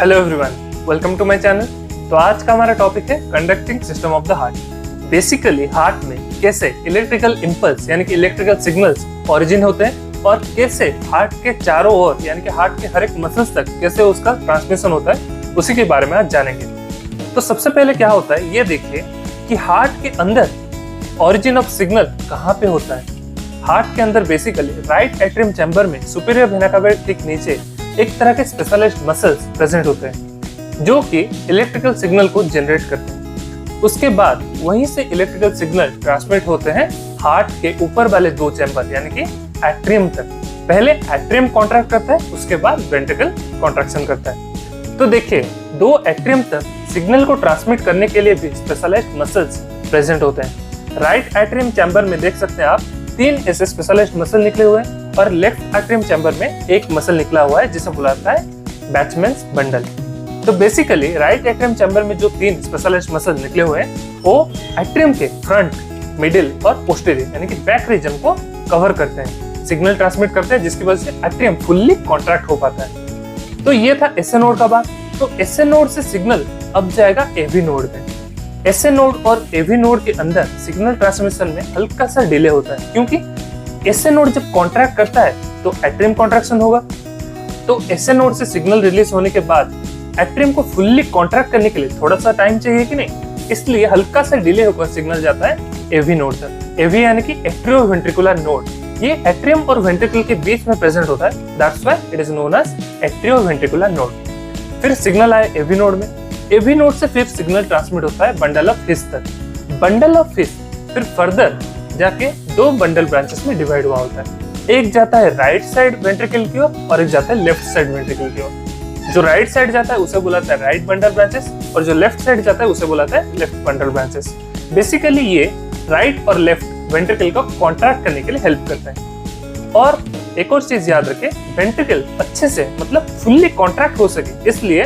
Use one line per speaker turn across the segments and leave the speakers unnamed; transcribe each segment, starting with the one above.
Hello everyone, welcome to my channel. तो आज का हमारा टॉपिक है conducting system of the heart. Basically heart में कैसे इलेक्ट्रिकल इंपल्स यानी कि इलेक्ट्रिकल सिग्नल्स ओरिजिन होते हैं और कैसे हार्ट के चारों ओर यानी कि हार्ट के हर एक मसल्स तक कैसे उसका ट्रांसमिशन होता है, उसी के बारे में आज जानेंगे। तो सबसे पहले क्या होता है ये देखिए कि हार्ट के अंदर ओरिजिन ऑफ सिग्नल कहाँ पे होता है। हार्ट के अंदर बेसिकली राइट एट्रियम चैम्बर में सुपीरियर वेना कावा के ठीक नीचे एक तरह के स्पेशलाइज्ड मसल्स प्रेजेंट होते हैं जो कि इलेक्ट्रिकल सिग्नल को जनरेट करते हैं। उसके बाद वहीं से इलेक्ट्रिकल सिग्नल ट्रांसमिट होते हैं हार्ट के ऊपर वाले दो चैम्बर यानी कि एट्रियम तक। पहले एट्रियम कॉन्ट्रैक्ट करता है, उसके बाद वेंट्रिकल कॉन्ट्रैक्शन करता है। तो देखिए दो एट्रियम तक सिग्नल को ट्रांसमिट करने के लिए भी स्पेशलाइज्ड मसल्स प्रेजेंट होते हैं। राइट एट्रियम चैम्बर में देख सकते हैं आप 3 ऐसे स्पेशलाइज्ड मसल निकले हुए हैं और लेफ्ट एट्रियम चैम्बर में एक मसल निकला हुआ है जिसे बुलाता है बैचमैन्स बंडल। तो बेसिकली राइट एट्रियम चैम्बर में जो 3 स्पेशलाइज्ड मसल निकले हुए हैं वो एट्रियम के फ्रंट, मिडिल और पोस्टीरियर यानी कि बैक रीजन को कवर करते हैं, सिग्नल ट्रांसमिट करते हैं, जिसकी वजह से एट्रियम फुल्ली कॉन्ट्रैक्ट हो पाता है। तो ये था एसए नोड का बात। तो एसए नोड से सिग्नल अब जाएगा एवी नोड में। एसए नोड और एवी नोड के अंदर सिग्नल ट्रांसमिशन में हल्का सा डिले होता है क्योंकि एसए नोड जब कॉन्ट्रैक्ट करता है तो एट्रियम कॉन्ट्रैक्शन होगा। तो एसए नोड से सिग्नल रिलीज होने के बाद एट्रियम को फुल्ली कॉन्ट्रैक्ट करने के लिए थोड़ा सा टाइम चाहिए कि नहीं, इसलिए हल्का सा डिले होकर सिग्नल जाता है एवी नोड तक। एवी यानी कि एट्रियोवेंट्रिकुलर नोड, ये एट्रियम और वेंट्रिकल के बीच में प्रेजेंट होता है, that's why it is known as atrioventricular node. फिर सिग्नल आया एवी नोड में। एवी नोड से फिर सिग्नल ट्रांसमिट होता है बंडल ऑफ हिस तक। बंडल ऑफ हिस फिर फर्दर जाके 2 बंडल ब्रांचेस में डिवाइड हुआ होता है। एक जाता है राइट साइड वेंट्रिकल की ओर और एक जाता है लेफ्ट साइड वेंट्रिकल की ओर। जो राइट साइड जाता है उसे बुलाता है राइट बंडल ब्रांचेस और जो लेफ्ट साइड जाता है उसे बुलाता है लेफ्ट बंडल ब्रांचेस। बेसिकली ये राइट और लेफ्ट वेंट्रिकल को कॉन्ट्रैक्ट करने के लिए हेल्प करता है। और एक और चीज याद रखें, वेंट्रिकल अच्छे से मतलब फुल्ली कॉन्ट्रैक्ट हो सके इसलिए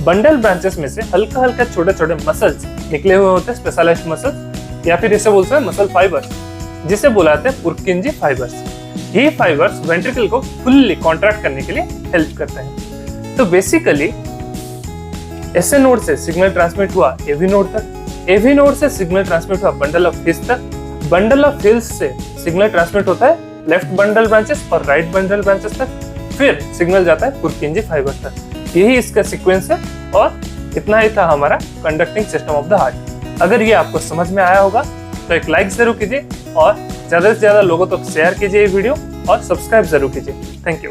बंडल ब्रांचेस में से हल्का हल्का छोटे छोटे मसल्स निकले हुए होते हैं, स्पेशलाइज्ड मसल्स, या फिर इसे बोलते हैं मसल फाइबर्स, जिसे बुलाते हैं पुर्किंजी फाइबर्स। ये फाइबर्स वेंट्रिकल को फुल्ली कॉन्ट्रैक्ट करने के लिए हेल्प करते हैं। तो बेसिकली एसए नोड से सिग्नल ट्रांसमिट हुआ एवी नोड तक, एवी नोड से सिग्नल ट्रांसमिट हुआ बंडल ऑफ हिस तक, बंडल ऑफ हिस से सिग्नल ट्रांसमिट होता है लेफ्ट बंडल ब्रांचेस और राइट बंडल ब्रांचेस तक, फिर सिग्नल जाता है पुर्किंजी फाइबर तक। यही इसका सीक्वेंस है और इतना ही था हमारा conducting system of the heart. अगर ये आपको समझ में आया होगा तो एक लाइक जरूर कीजिए और ज्यादा से ज्यादा लोगों तक शेयर कीजिए ये वीडियो और सब्सक्राइब जरूर कीजिए। Thank you.